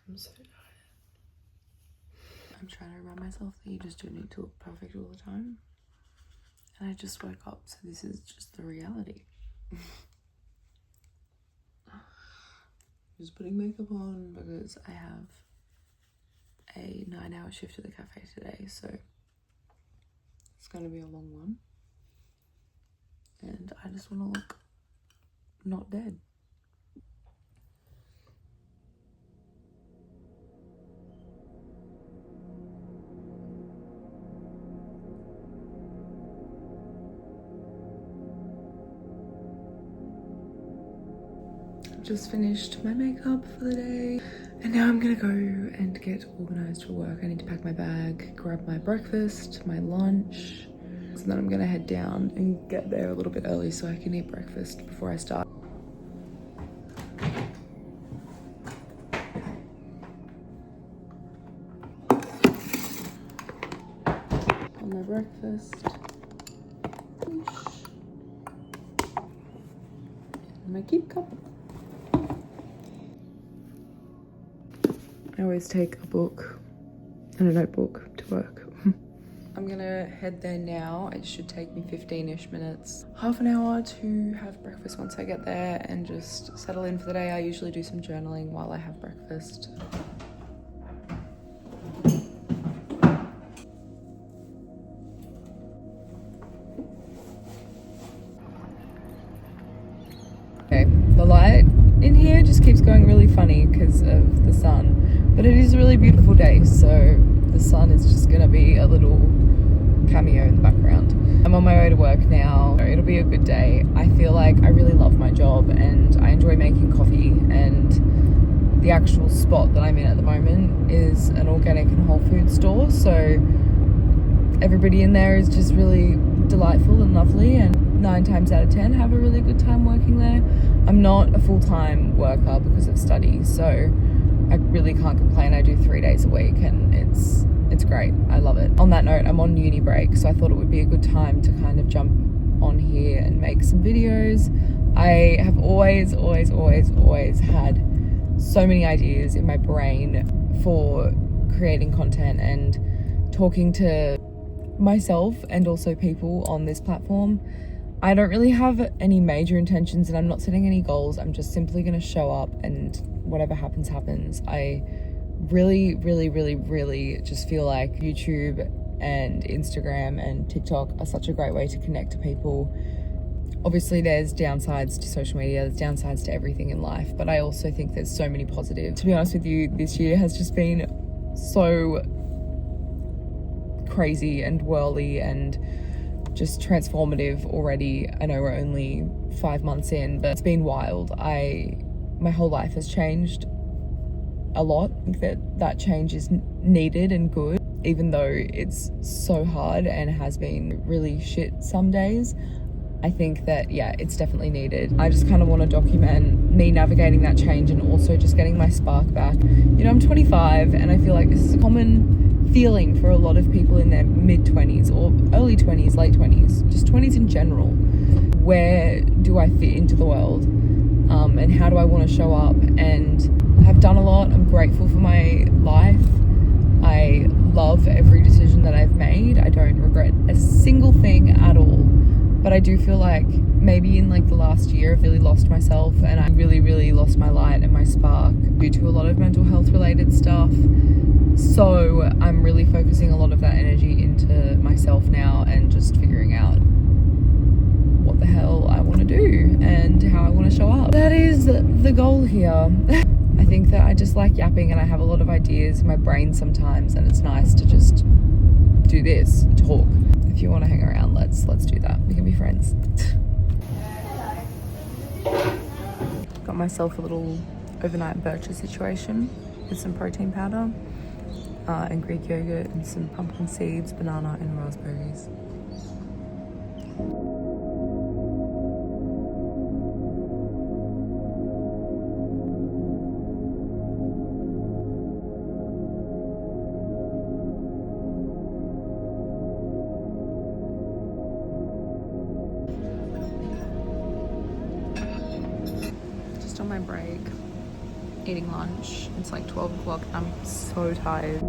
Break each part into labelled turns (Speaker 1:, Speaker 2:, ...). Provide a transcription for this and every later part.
Speaker 1: I'm so tired. I'm trying to remind myself that you just don't need to look perfect all the time. And I just woke up, so this is just the reality. Just putting makeup on because I have a 9-hour shift at the cafe today, so it's going to be a long one. And I just want to look not dead. Just finished my makeup for the day and now I'm gonna go and get organized for work. I need to pack my bag, grab my breakfast, my lunch, so then I'm gonna head down and get there a little bit early so I can eat breakfast before I start. On my breakfast, and my keep cup. I always take a book and a notebook to work. I'm gonna head there now. It should take me 15-ish minutes, half an hour to have breakfast once I get there and just settle in for the day. I usually do some journaling while I have breakfast. Okay, the light in here just keeps going really funny because of the sun, but it is a really beautiful day, so the sun is just gonna be a little cameo in the background. I'm on my way to work now. It'll be a good day. I feel like I really love my job and I enjoy making coffee, and the actual spot that I'm in at the moment is an organic and whole food store, so everybody in there is just really delightful and lovely, and 9 times out of 10 have a really good time working there. I'm not a full-time worker because of study, so I really can't complain. I do 3 days a week and it's great. I love it. On that note, I'm on uni break, so I thought it would be a good time to kind of jump on here and make some videos. I have always had so many ideas in my brain for creating content and talking to myself and also people on this platform. I don't really have any major intentions and I'm not setting any goals. I'm just simply going to show up and whatever happens, happens. I really just feel like YouTube and Instagram and TikTok are such a great way to connect to people. Obviously there's downsides to social media, there's downsides to everything in life, but I also think there's so many positives. To be honest with you, this year has just been so crazy and whirly and just transformative already. I know we're only 5 months in, but it's been wild. My whole life has changed a lot. I think that change is needed and good, even though it's so hard and has been really shit some days. I think that, yeah, it's definitely needed. I just kind of want to document me navigating that change and also just getting my spark back. You know, I'm 25 and I feel like this is a common feeling for a lot of people in their mid-20s or early 20s, late 20s, just 20s in general. Where do I fit into the world? And how do I want to show up? And I've done a lot. I'm grateful for my life. I love every decision that I've made. I don't regret a single thing at all. But I do feel like maybe in like the last year I've really lost myself and I really lost my light and my spark due to a lot of mental health related stuff. So I'm really focusing a lot of that energy into myself now and just figuring out what the hell I want to do and how I want to show up. That is the goal here. I think that I just like yapping and I have a lot of ideas in my brain sometimes, and it's nice to just do this, talk. If you want to hang around, let's do that. We can be friends. Got myself a little overnight burger situation with some protein powder and Greek yogurt and some pumpkin seeds, banana and raspberries. On my break, eating lunch. It's like 12 o'clock. I'm so tired.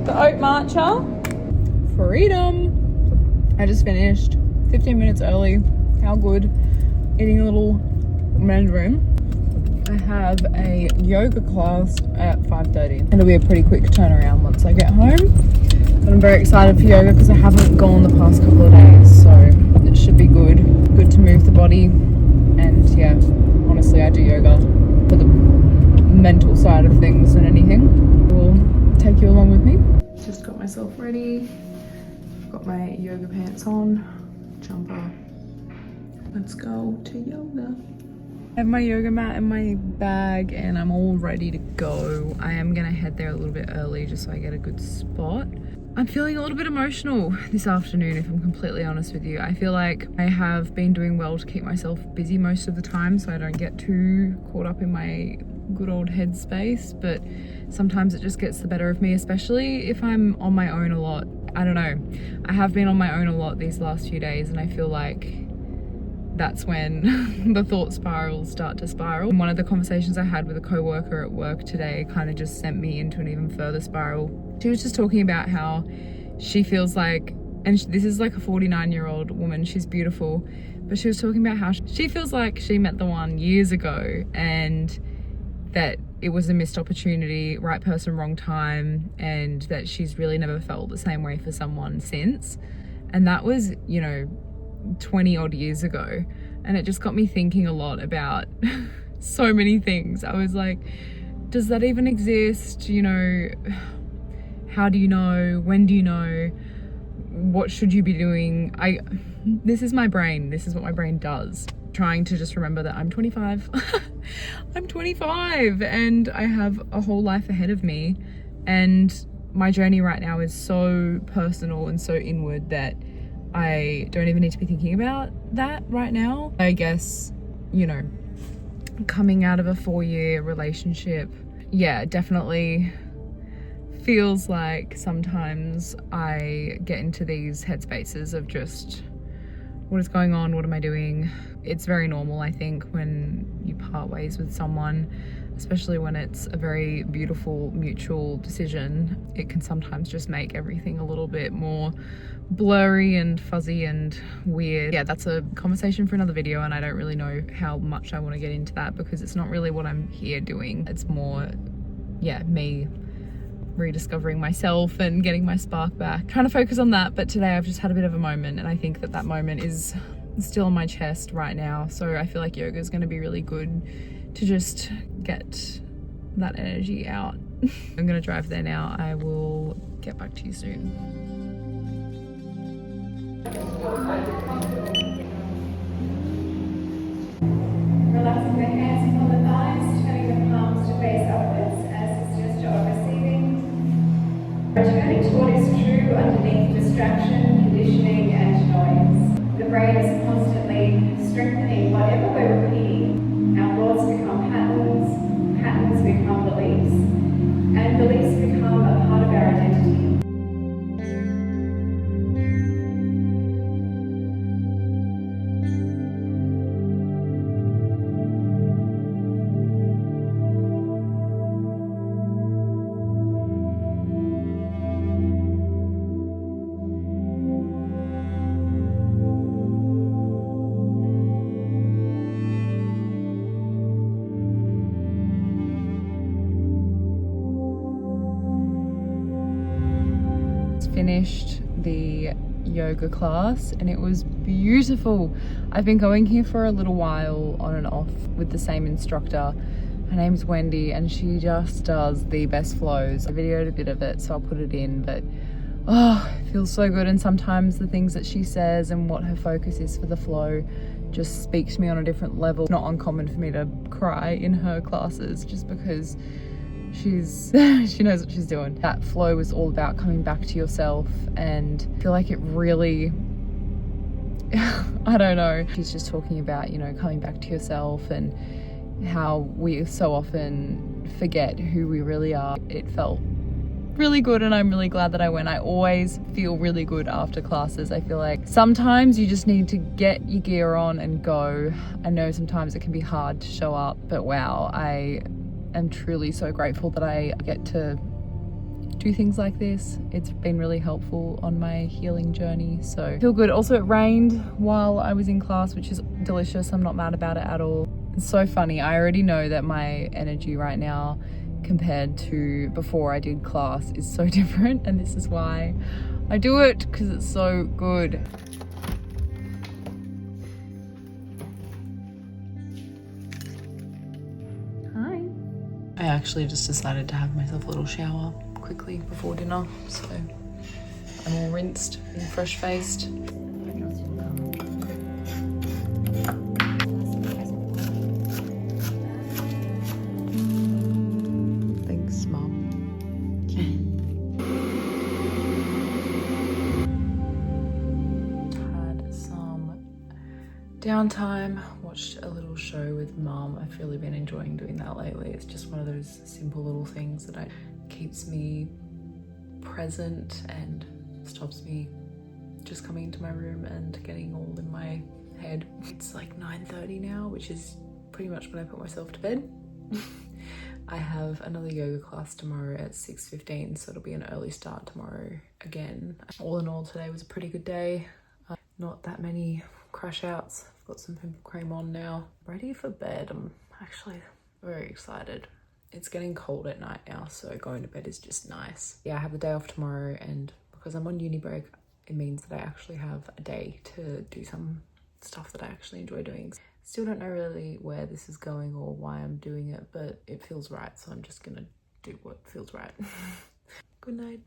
Speaker 1: The oat matcha. Freedom. I just finished 15 minutes early. How good. Eating a little men's room. I have a yoga class at 5:30. It'll be a pretty quick turnaround once I get home. But I'm very excited for yoga because I haven't gone the past couple of days, so it should be good. Good to move the body. And yeah, honestly, I do yoga for the mental side of things than anything. We'll take you along with me. Just got myself ready. Got my yoga pants on, jumper. Let's go to yoga. I have my yoga mat in my bag and I'm all ready to go. I am gonna head there a little bit early just so I get a good spot. I'm feeling a little bit emotional this afternoon, if I'm completely honest with you. I feel like I have been doing well to keep myself busy most of the time so I don't get too caught up in my good old headspace, but sometimes it just gets the better of me, especially if I'm on my own a lot. I don't know. I have been on my own a lot these last few days and I feel like that's when the thought spirals start to spiral. And one of the conversations I had with a co-worker at work today kind of just sent me into an even further spiral. She was just talking about how she feels like, and this is like a 49-year-old woman, she's beautiful, but she was talking about how she feels like she met the one years ago and that it was a missed opportunity, right person, wrong time, and that she's really never felt the same way for someone since. And that was, 20 odd years ago. And it just got me thinking a lot about so many things. I was like, does that even exist? How do you know? When do you know? What should you be doing? This is my brain. This is what my brain does. Trying to just remember that I'm 25. I'm 25 and I have a whole life ahead of me. And my journey right now is so personal and so inward that I don't even need to be thinking about that right now. I guess, coming out of a 4-year relationship, yeah, definitely feels like sometimes I get into these headspaces of just, what is going on? What am I doing? It's very normal, I think, when you part ways with someone, especially when it's a very beautiful mutual decision. It can sometimes just make everything a little bit more blurry and fuzzy and weird. Yeah, that's a conversation for another video, and I don't really know how much I want to get into that because it's not really what I'm here doing. It's more, me rediscovering myself and getting my spark back. Trying to focus on that, but today I've just had a bit of a moment, and I think that moment is still on my chest right now. So I feel like yoga is going to be really good to just get that energy out. I'm going to drive there now. I will get back to you soon.
Speaker 2: Relaxing the hands upon the thighs, turning the palms to face upwards as this gesture of receiving. Returning to what is true underneath distraction, conditioning and noise. The brain is constantly strengthening whatever we're repeating. Our thoughts become patterns, patterns become beliefs, and beliefs become a part of our identity.
Speaker 1: Finished the yoga class and it was beautiful. I've been going here for a little while on and off with the same instructor Her name's Wendy and she just does the best flows. I videoed a bit of it, so I'll put it in, but oh, it feels so good. And sometimes the things that she says and what her focus is for the flow just speaks to me on a different level. It's not uncommon for me to cry in her classes just because she's she knows what she's doing. That flow was all about coming back to yourself, and I feel like it really I don't know. She's just talking about, you know, coming back to yourself and how we so often forget who we really are. It felt really good and I'm really glad that I went. I always feel really good after classes. I feel like sometimes you just need to get your gear on and go. I know sometimes it can be hard to show up, but wow, I am truly so grateful that I get to do things like this. It's been really helpful on my healing journey, so I feel good. Also, it rained while I was in class, which is delicious. I'm not mad about it at all. It's so funny. I already know that my energy right now compared to before I did class is so different, and this is why I do it, because it's so good. Hi. I actually just decided to have myself a little shower quickly before dinner, so I'm all rinsed and fresh faced. Thanks, Mum. Had some downtime, watched a little show with Mum. I've really been enjoying doing that lately. It's just one of those simple little things that keeps me present and stops me just coming into my room and getting all in my head. It's like 9:30 now, which is pretty much when I put myself to bed. I have another yoga class tomorrow at 6:15, so it'll be an early start tomorrow again. All in all, today was a pretty good day. Not that many crash outs. I've got some pimple cream on now. Ready for bed. I'm actually very excited. It's getting cold at night now, so going to bed is just nice. Yeah, I have the day off tomorrow, and because I'm on uni break, it means that I actually have a day to do some stuff that I actually enjoy doing. Still don't know really where this is going or why I'm doing it, but it feels right, so I'm just gonna do what feels right. Good night.